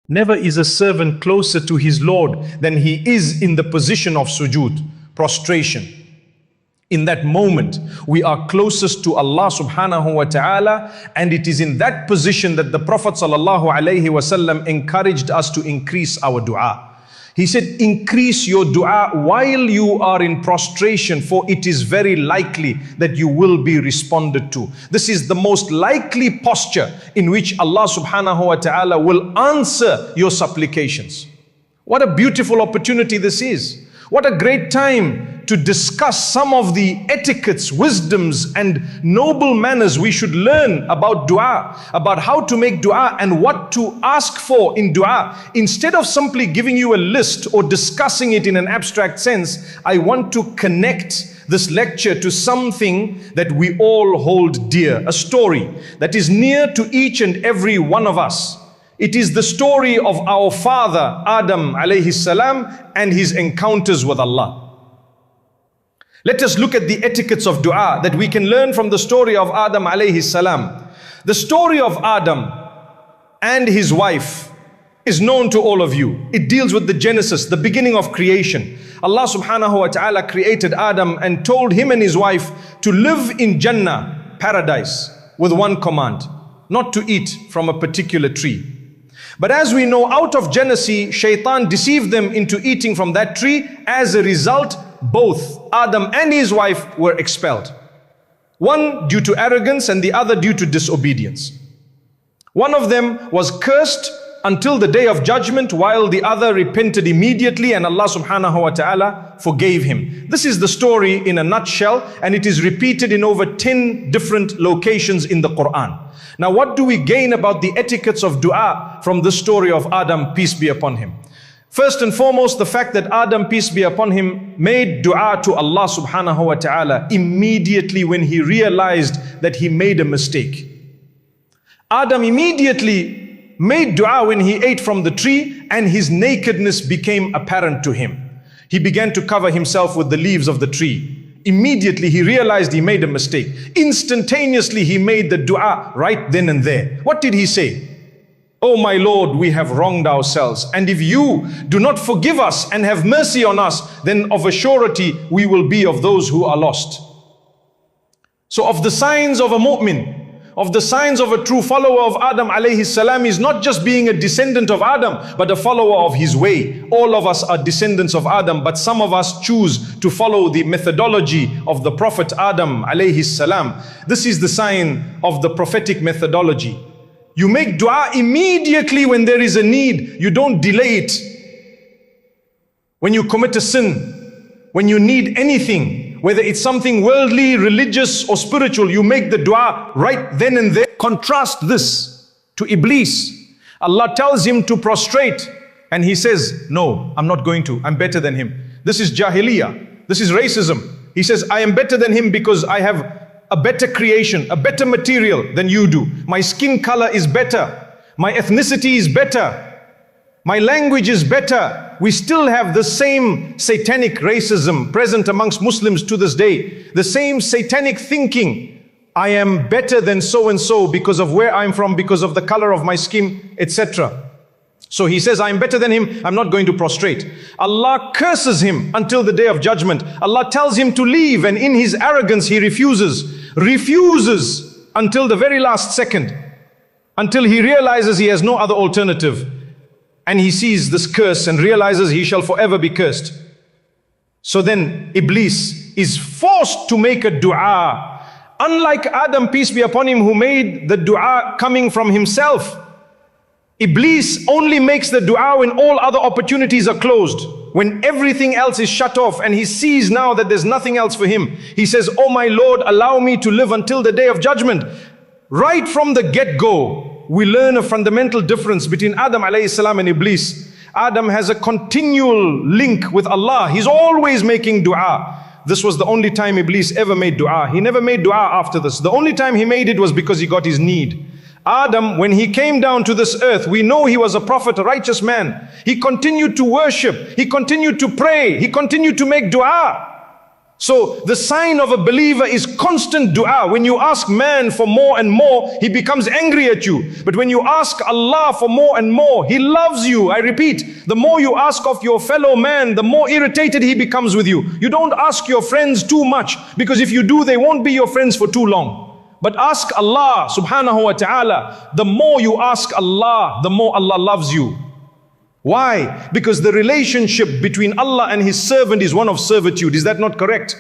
Never is a servant closer to his Lord than he is in the position of sujood, prostration. In that moment, we are closest to Allah subhanahu wa ta'ala, and it is in that position that the Prophet sallallahu alaihi wasallam encouraged us to increase our dua. He said, increase your dua while you are in prostration, for it is very likely that you will be responded to. This is the most likely posture in which Allah subhanahu wa ta'ala will answer your supplications. What a beautiful opportunity this is. What a great time to discuss some of the etiquettes, wisdoms and noble manners we should learn about dua, about how to make dua and what to ask for in dua. Instead of simply giving you a list or discussing it in an abstract sense, I want to connect this lecture to something that we all hold dear, a story that is near to each and every one of us. It is the story of our father Adam alayhi salam and his encounters with Allah. Let us look at the etiquettes of dua that we can learn from the story of Adam alayhi salam. The story of Adam and his wife is known to all of you. It deals with the genesis, the beginning of creation. Allah subhanahu wa ta'ala created Adam and told him and his wife to live in Jannah, paradise, with one command: not to eat from a particular tree. But as we know, out of jealousy, shaitan deceived them into eating from that tree. As a result, both Adam and his wife were expelled. One due to arrogance and the other due to disobedience. One of them was cursed until the day of judgment, while the other repented immediately and Allah subhanahu wa ta'ala forgave him. This is the story in a nutshell, and it is repeated in over 10 different locations in the Quran. Now, what do we gain about the etiquettes of dua from the story of Adam, peace be upon him? First and foremost, the fact that Adam, peace be upon him, made dua to Allah subhanahu wa ta'ala immediately when he realized that he made a mistake. Adam immediately made dua when he ate from the tree and his nakedness became apparent to him. He began to cover himself with the leaves of the tree. Immediately he realized he made a mistake. Instantaneously he made the dua right then and there. What did he say? Oh my Lord, we have wronged ourselves, and if you do not forgive us and have mercy on us, then of a surety we will be of those who are lost. So of the signs of a mu'min, of the signs of a true follower of Adam alayhi salam, is not just being a descendant of Adam, but a follower of his way. All of us are descendants of Adam, but some of us choose to follow the methodology of the Prophet Adam alayhi salam. This is the sign of the prophetic methodology. You make dua immediately when there is a need. You don't delay it. When you commit a sin, when you need anything, whether it's something worldly, religious or spiritual, you make the dua right then and there. Contrast this to Iblis. Allah tells him to prostrate and he says, no, I'm not going to, I'm better than him. This is jahiliyyah, this is racism. He says, I am better than him because I have a better creation, a better material than you do. My skin color is better, my ethnicity is better, my language is better. We still have the same satanic racism present amongst Muslims to this day. The same satanic thinking. I am better than so and so because of where I'm from, because of the color of my skin, etc. So he says, I'm better than him, I'm not going to prostrate. Allah curses him until the day of judgment. Allah tells him to leave, and in his arrogance he refuses until the very last second, until he realizes he has no other alternative. And he sees this curse and realizes he shall forever be cursed. So then Iblis is forced to make a dua. Unlike Adam, peace be upon him, who made the dua coming from himself, Iblis only makes the dua when all other opportunities are closed, when everything else is shut off and he sees now that there's nothing else for him. He says, oh my Lord, allow me to live until the day of judgment. Right from the get-go, we learn a fundamental difference between Adam alayhi salam and Iblis. Adam has a continual link with Allah. He's always making dua. This was the only time Iblis ever made dua. He never made dua after this. The only time he made it was because he got his need. Adam, when he came down to this earth, we know he was a prophet, a righteous man. He continued to worship. He continued to pray. He continued to make dua. So the sign of a believer is constant dua. When you ask man for more and more, he becomes angry at you. But when you ask Allah for more and more, He loves you. I repeat, the more you ask of your fellow man, the more irritated he becomes with you. You don't ask your friends too much, because if you do, they won't be your friends for too long. But ask Allah subhanahu wa ta'ala. The more you ask Allah, the more Allah loves you. Why? Because the relationship between Allah and His servant is one of servitude. Is that not correct?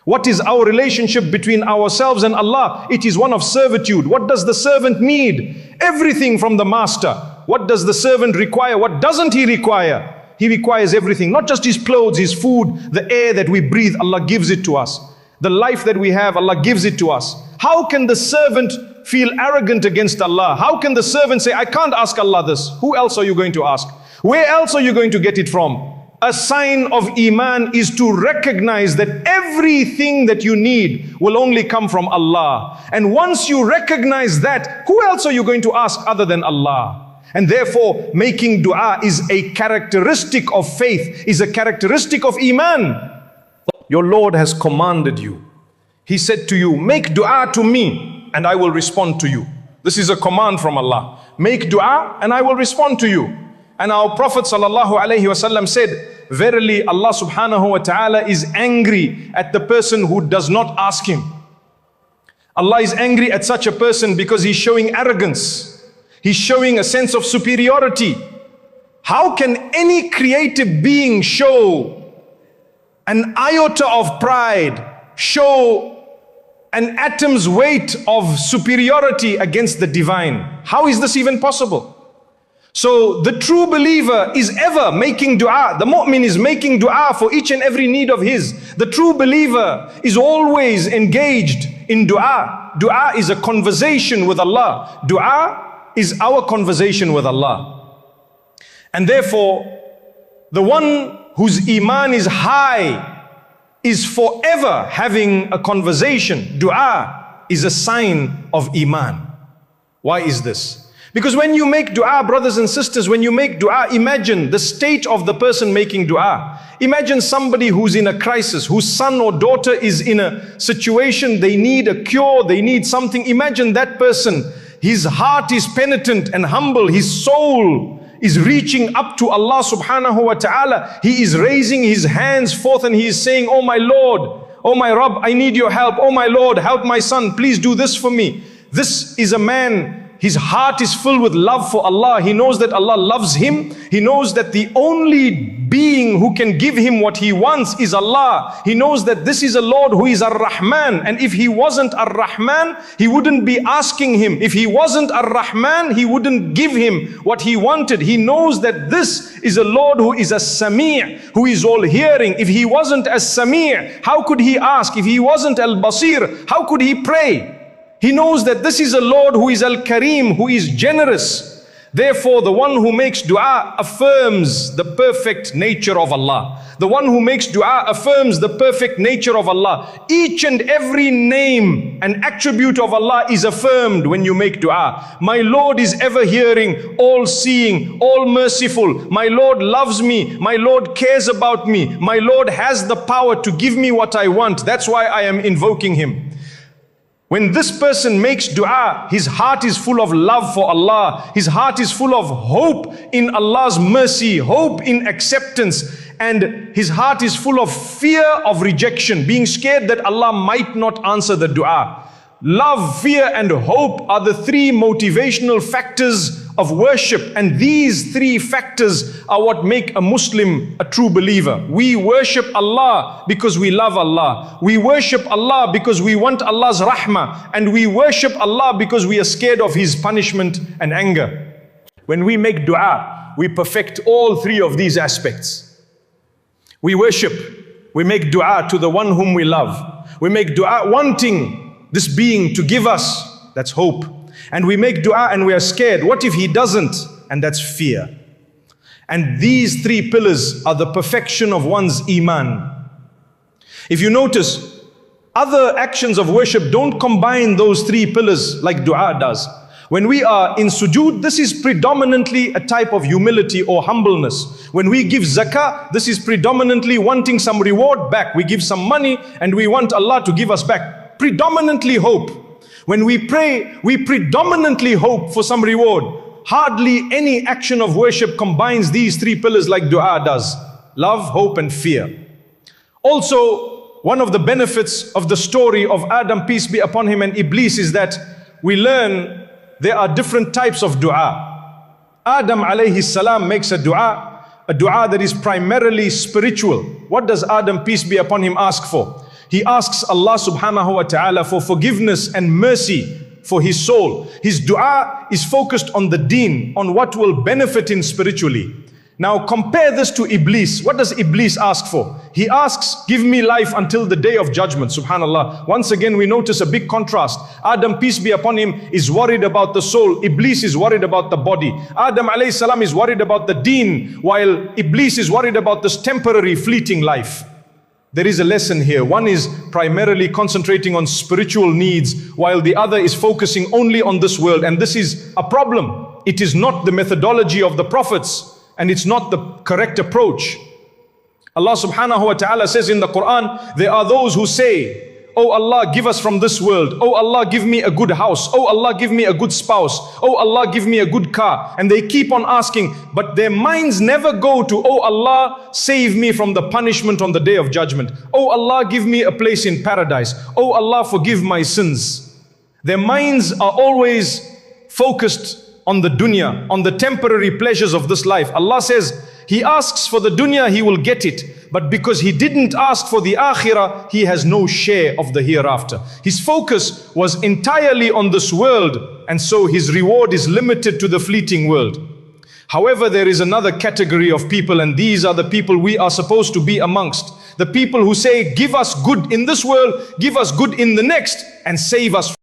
What is our relationship between ourselves and Allah? It is one of servitude. What does the servant need? Everything from the master. What does the servant require? What doesn't he require? He requires everything. Not just his clothes, his food, the air that we breathe, Allah gives it to us. The life that we have, Allah gives it to us. How can the servant feel arrogant against Allah? How can the servant say, I can't ask Allah this? Who else are you going to ask? Where else are you going to get it from? A sign of Iman is to recognize that everything that you need will only come from Allah. And once you recognize that, who else are you going to ask other than Allah? And therefore, making dua is a characteristic of faith, is a characteristic of Iman. Your Lord has commanded you. He said to you, make dua to me and I will respond to you. This is a command from Allah. Make dua and I will respond to you. And our Prophet ﷺ said, verily Allah subhanahu wa ta'ala is angry at the person who does not ask Him. Allah is angry at such a person because he's showing arrogance. He's showing a sense of superiority. How can any creative being show an iota of pride, show an atom's weight of superiority against the divine? How is this even possible? So the true believer is ever making dua. The mu'min is making dua for each and every need of his. The true believer is always engaged in dua. Dua is a conversation with Allah. Dua is our conversation with Allah. And therefore, the one whose iman is high is forever having a conversation. Dua is a sign of iman. Why is this? Because when you make dua, brothers and sisters, when you make dua, imagine the state of the person making dua. Imagine somebody who's in a crisis, whose son or daughter is in a situation, they need a cure, they need something. Imagine that person, his heart is penitent and humble, his soul is reaching up to Allah subhanahu wa ta'ala. He is raising his hands forth and he is saying, oh my Lord, oh my Rabb, I need your help. Oh my Lord, help my son, please do this for me. This is a man, his heart is filled with love for Allah. He knows that Allah loves him. He knows that the only being who can give him what he wants is Allah. He knows that this is a Lord who is Ar-Rahman. And if He wasn't Ar-Rahman, He wouldn't be asking him. If He wasn't Ar-Rahman, He wouldn't give him what he wanted. He knows that this is a Lord who is As-Sami', who is all hearing. If He wasn't As-Sami', how could he ask? If He wasn't Al-Basir, how could he pray? He knows that this is a Lord who is Al-Kareem, who is generous. Therefore, the one who makes dua affirms the perfect nature of Allah. The one who makes dua affirms the perfect nature of Allah. Each and every name and attribute of Allah is affirmed when you make dua. My Lord is ever hearing, all seeing, all merciful. My Lord loves me. My Lord cares about me. My Lord has the power to give me what I want. That's why I am invoking Him. When this person makes dua, his heart is full of love for Allah. His heart is full of hope in Allah's mercy, hope in acceptance. And his heart is full of fear of rejection, being scared that Allah might not answer the dua. Love, fear, and hope are the three motivational factors of worship. And these three factors are what make a Muslim a true believer. We worship Allah because we love Allah. We worship Allah because we want Allah's rahmah. And we worship Allah because we are scared of His punishment and anger. When we make dua, we perfect all three of these aspects. We worship, we make dua to the one whom we love. We make dua wanting this being to give us, that's hope. And we make dua and we are scared. What if He doesn't? And that's fear. And these three pillars are the perfection of one's iman. If you notice, other actions of worship don't combine those three pillars like dua does. When we are in sujood, this is predominantly a type of humility or humbleness. When we give zakah, this is predominantly wanting some reward back. We give some money and we want Allah to give us back. Predominantly hope. When we pray, we predominantly hope for some reward. Hardly any action of worship combines these three pillars like dua does. Love, hope and fear. Also, one of the benefits of the story of Adam, peace be upon him, and Iblis is that we learn there are different types of dua. Adam alayhi salam makes a dua that is primarily spiritual. What does Adam, peace be upon him, ask for? He asks Allah subhanahu wa ta'ala for forgiveness and mercy for his soul. His dua is focused on the deen, on what will benefit him spiritually. Now compare this to Iblis. What does Iblis ask for? He asks, give me life until the day of judgment. Subhanallah. Once again we notice a big contrast. Adam, peace be upon him, is worried about the soul. Iblis is worried about the body. Adam alayhi salam is worried about the deen, while Iblis is worried about this temporary fleeting life. There is a lesson here. One is primarily concentrating on spiritual needs, while the other is focusing only on this world. And this is a problem. It is not the methodology of the prophets, and it's not the correct approach. Allah subhanahu wa ta'ala says in the Quran, there are those who say, oh Allah, give us from this world. Oh Allah, give me a good house. Oh Allah, give me a good spouse. Oh Allah, give me a good car. And they keep on asking, but their minds never go to, oh Allah, save me from the punishment on the day of judgment. Oh Allah, give me a place in paradise. Oh Allah, forgive my sins. Their minds are always focused on the dunya, on the temporary pleasures of this life. Allah says, he asks for the dunya, he will get it. But because he didn't ask for the akhirah, he has no share of the hereafter. His focus was entirely on this world, and so his reward is limited to the fleeting world. However, there is another category of people, and these are the people we are supposed to be amongst. The people who say, give us good in this world, give us good in the next, and save us